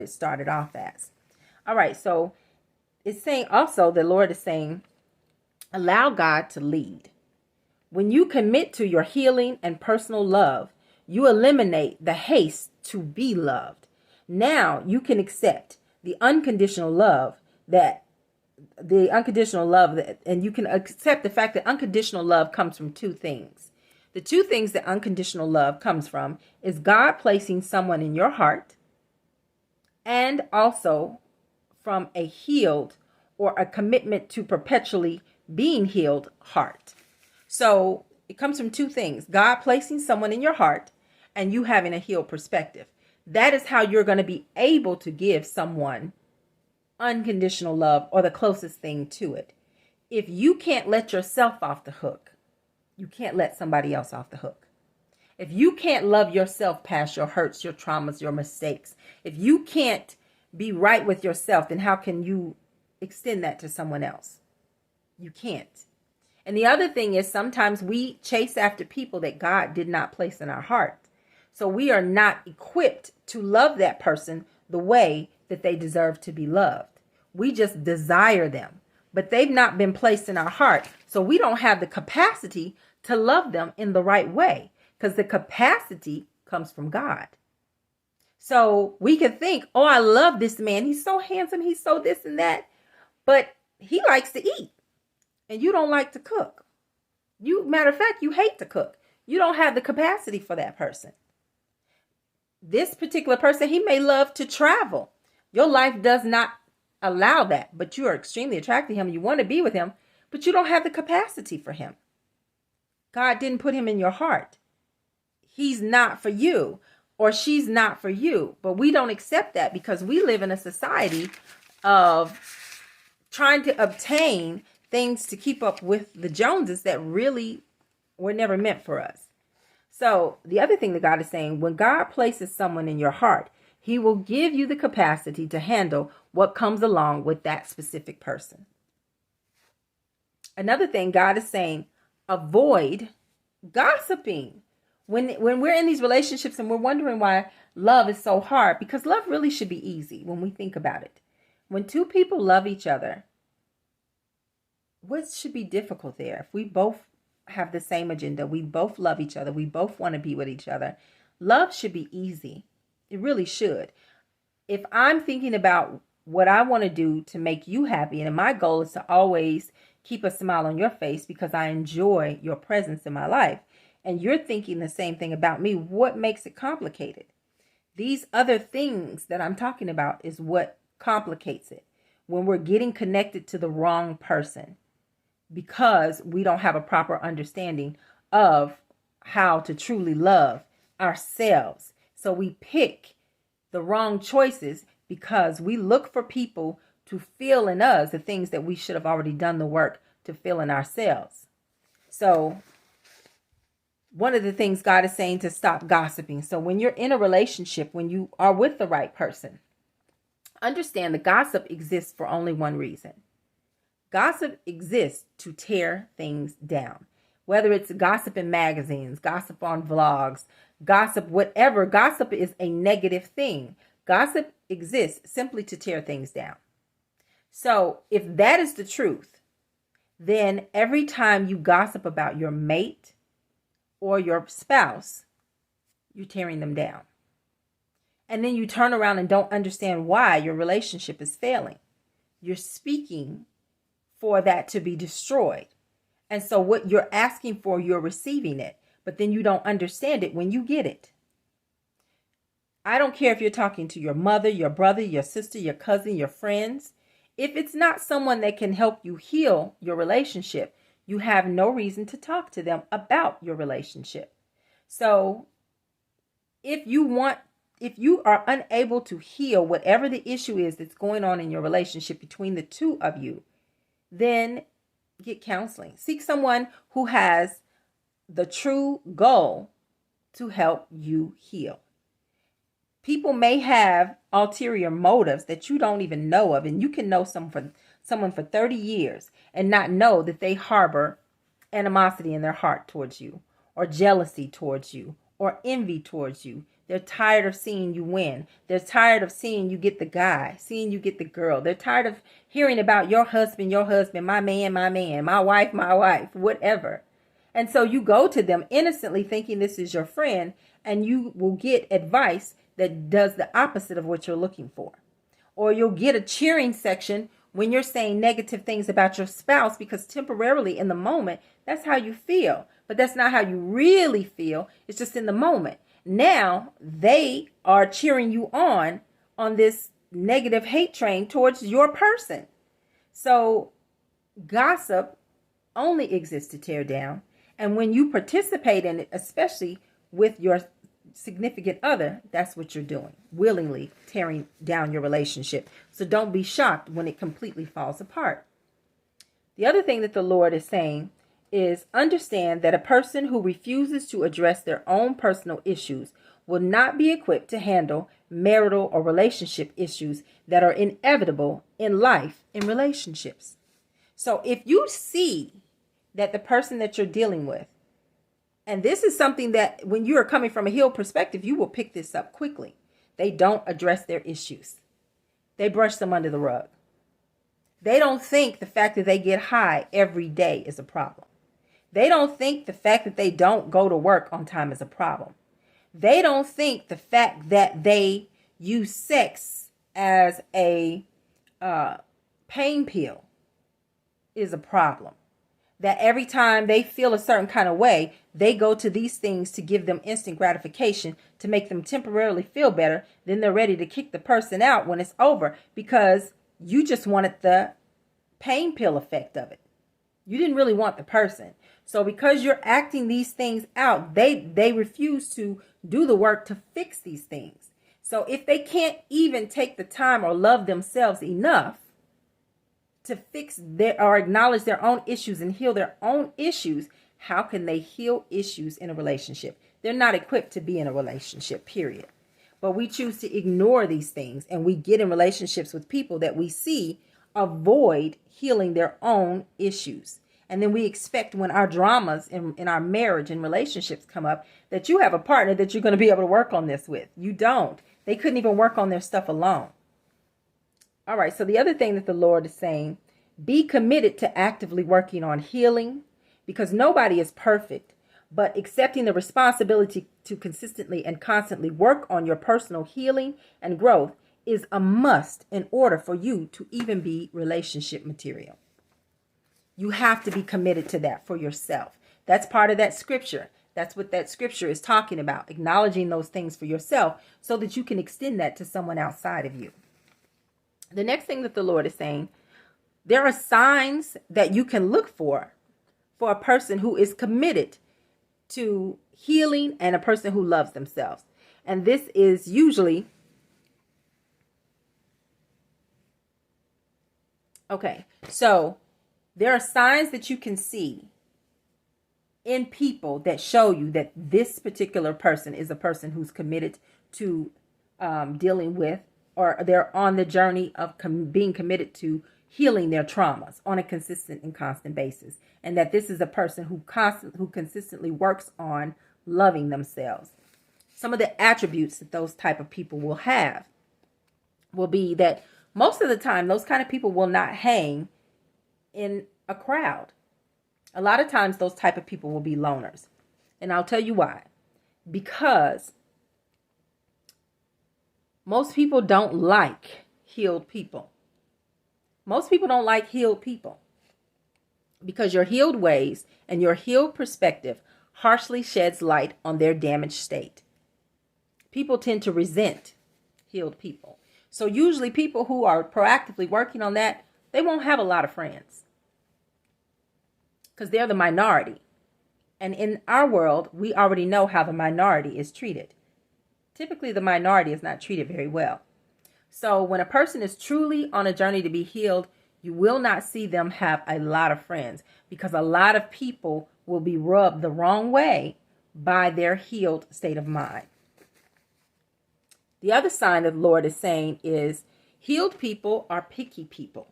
it started off as. All right, so it's saying also, the Lord is saying, allow God to lead. When you commit to your healing and personal love, you eliminate the haste to be loved. Now you can accept the unconditional love and you can accept the fact that unconditional love comes from two things. The two things that unconditional love comes from is God placing someone in your heart, and also from a healed or a commitment to perpetually being healed heart. So it comes from two things: God placing someone in your heart and you having a healed perspective. That is how you're going to be able to give someone unconditional love, or the closest thing to it. If you can't let yourself off the hook, you can't let somebody else off the hook. If you can't love yourself past your hurts, your traumas, your mistakes, if you can't be right with yourself, then how can you extend that to someone else? You can't. And the other thing is, sometimes we chase after people that God did not place in our heart. So we are not equipped to love that person the way that they deserve to be loved. We just desire them, but they've not been placed in our heart. So we don't have the capacity to love them in the right way, because the capacity comes from God. So we can think, oh, I love this man. He's so handsome. He's so this and that. But he likes to eat and you don't like to cook. Matter of fact, you hate to cook. You don't have the capacity for that person. This particular person, he may love to travel. Your life does not allow that, but you are extremely attracted to him. You want to be with him, but you don't have the capacity for him. God didn't put him in your heart. He's not for you, or she's not for you. But we don't accept that because we live in a society of trying to obtain things to keep up with the Joneses that really were never meant for us. So the other thing that God is saying, when God places someone in your heart, he will give you the capacity to handle what comes along with that specific person. Another thing God is saying, avoid gossiping. When we're in these relationships and we're wondering why love is so hard, because love really should be easy when we think about it. When two people love each other, what should be difficult there? If we both have the same agenda, we both love each other, we both want to be with each other, love should be easy. It really should. If I'm thinking about what I want to do to make you happy, and my goal is to always keep a smile on your face because I enjoy your presence in my life, and you're thinking the same thing about me, what makes it complicated? These other things that I'm talking about is what complicates it. When we're getting connected to the wrong person because we don't have a proper understanding of how to truly love ourselves. So we pick the wrong choices because we look for people to fill in us the things that we should have already done the work to fill in ourselves. So one of the things God is saying, to stop gossiping. So when you're in a relationship, when you are with the right person, understand the gossip exists for only one reason. Gossip exists to tear things down. Whether it's gossip in magazines, gossip on vlogs, gossip, whatever, gossip is a negative thing. Gossip exists simply to tear things down. So if that is the truth, then every time you gossip about your mate or your spouse, you're tearing them down. And then you turn around and don't understand why your relationship is failing. You're speaking for that to be destroyed. And so what you're asking for, you're receiving it, but then you don't understand it when you get it. I don't care if you're talking to your mother, your brother, your sister, your cousin, your friends. If it's not someone that can help you heal your relationship, you have no reason to talk to them about your relationship. So if you are unable to heal whatever the issue is that's going on in your relationship between the two of you, then get counseling. Seek someone who has the true goal to help you heal. People may have ulterior motives that you don't even know of, and you can know someone for 30 years and not know that they harbor animosity in their heart towards you, or jealousy towards you, or envy towards you. They're tired of seeing you win. They're tired of seeing you get the guy, seeing you get the girl. They're tired of hearing about your husband, my man, my wife, whatever. And so you go to them innocently thinking this is your friend, and you will get advice that does the opposite of what you're looking for. Or you'll get a cheering section when you're saying negative things about your spouse, because temporarily in the moment, that's how you feel. But that's not how you really feel. It's just in the moment. Now they are cheering you on this negative hate train towards your person. So gossip only exists to tear down. And when you participate in it, especially with your significant other, that's what you're doing, willingly tearing down your relationship. So don't be shocked when it completely falls apart. The other thing that the Lord is saying is understand that a person who refuses to address their own personal issues will not be equipped to handle marital or relationship issues that are inevitable in life in relationships. So if you see that the person that you're dealing with, and this is something that when you are coming from a healed perspective, you will pick this up quickly. They don't address their issues. They brush them under the rug. They don't think the fact that they get high every day is a problem. They don't think the fact that they don't go to work on time is a problem. They don't think the fact that they use sex as a pain pill is a problem. That every time they feel a certain kind of way, they go to these things to give them instant gratification, to make them temporarily feel better. Then they're ready to kick the person out when it's over, because you just wanted the pain pill effect of it. You didn't really want the person. So because you're acting these things out, they refuse to do the work to fix these things. So if they can't even take the time or love themselves enough to fix or acknowledge their own issues and heal their own issues, how can they heal issues in a relationship? They're not equipped to be in a relationship, period. But we choose to ignore these things, and we get in relationships with people that we see avoid healing their own issues. And then we expect when our dramas in our marriage and relationships come up, that you have a partner that you're going to be able to work on this with. You don't. They couldn't even work on their stuff alone. All right, so the other thing that the Lord is saying, be committed to actively working on healing, because nobody is perfect, but accepting the responsibility to consistently and constantly work on your personal healing and growth is a must in order for you to even be relationship material. You have to be committed to that for yourself. That's part of that scripture. That's what that scripture is talking about, acknowledging those things for yourself so that you can extend that to someone outside of you. The next thing that the Lord is saying, there are signs that you can look for a person who is committed to healing and a person who loves themselves. And this is usually, okay, so there are signs that you can see in people that show you that this particular person is a person who's committed to dealing with, or they're on the journey of being committed to healing their traumas on a consistent and constant basis. And that this is a person who consistently works on loving themselves. Some of the attributes that those type of people will have will be that most of the time, those kind of people will not hang in a crowd. A lot of times those type of people will be loners. And I'll tell you why. Because most people don't like healed people. Most people don't like healed people because your healed ways and your healed perspective harshly sheds light on their damaged state. People tend to resent healed people. So usually people who are proactively working on that, they won't have a lot of friends because they're the minority. And in our world, we already know how the minority is treated. Typically, the minority is not treated very well. So when a person is truly on a journey to be healed, you will not see them have a lot of friends because a lot of people will be rubbed the wrong way by their healed state of mind. The other sign that the Lord is saying is healed people are picky people.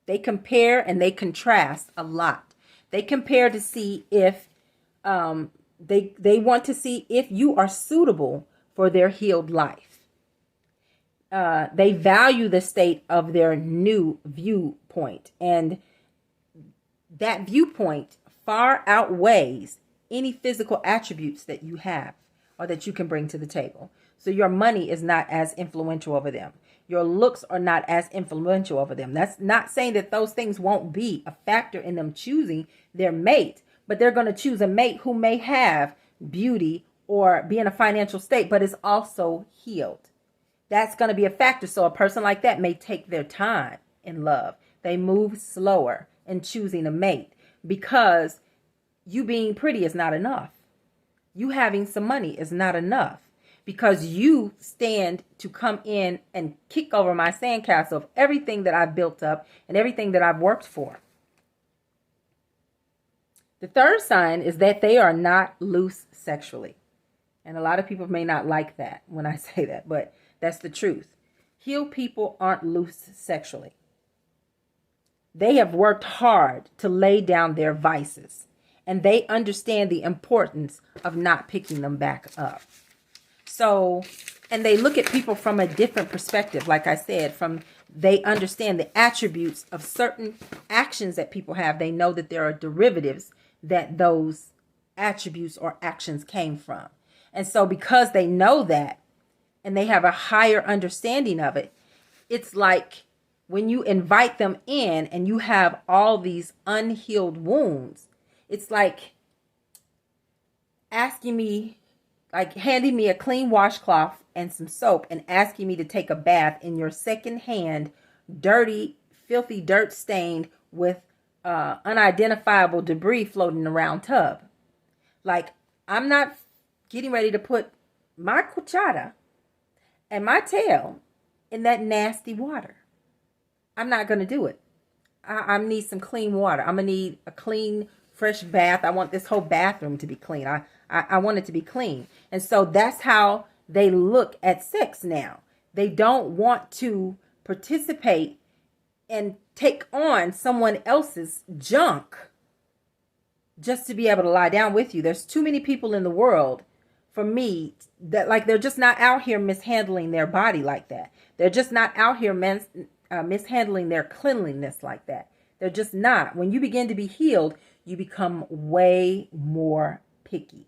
They compare and they contrast a lot. They compare to see if They want to see if you are suitable for their healed life. They value the state of their new viewpoint, and that viewpoint far outweighs any physical attributes that you have or that you can bring to the table. So your money is not as influential over them. Your looks are not as influential over them. That's not saying that those things won't be a factor in them choosing their mate, but they're going to choose a mate who may have beauty or be in a financial state, but is also healed. That's going to be a factor. So a person like that may take their time in love. They move slower in choosing a mate because you being pretty is not enough. You having some money is not enough, because you stand to come in and kick over my sandcastle of everything that I've built up and everything that I've worked for. The third sign is that they are not loose sexually. And a lot of people may not like that when I say that, but that's the truth. Healed people aren't loose sexually. They have worked hard to lay down their vices, and they understand the importance of not picking them back up. So, and they look at people from a different perspective. Like I said, they understand the attributes of certain actions that people have. They know that there are derivatives that those attributes or actions came from. And so because they know that and they have a higher understanding of it, it's like when you invite them in and you have all these unhealed wounds, it's like asking me, like handing me a clean washcloth and some soap and asking me to take a bath in your secondhand, dirty, filthy, dirt stained with unidentifiable debris floating around tub. Like, I'm not getting ready to put my cuchara and my tail in that nasty water. I'm not going to do it. I need some clean water. I'm going to need a clean, fresh bath. I want this whole bathroom to be clean. I want it to be clean. And so that's how they look at sex now. They don't want to participate and take on someone else's junk just to be able to lie down with you. There's too many people in the world, for me, that like they're just not out here mishandling their body like that. They're just not out here mishandling their cleanliness like that. They're just not. When you begin to be healed, you become way more picky.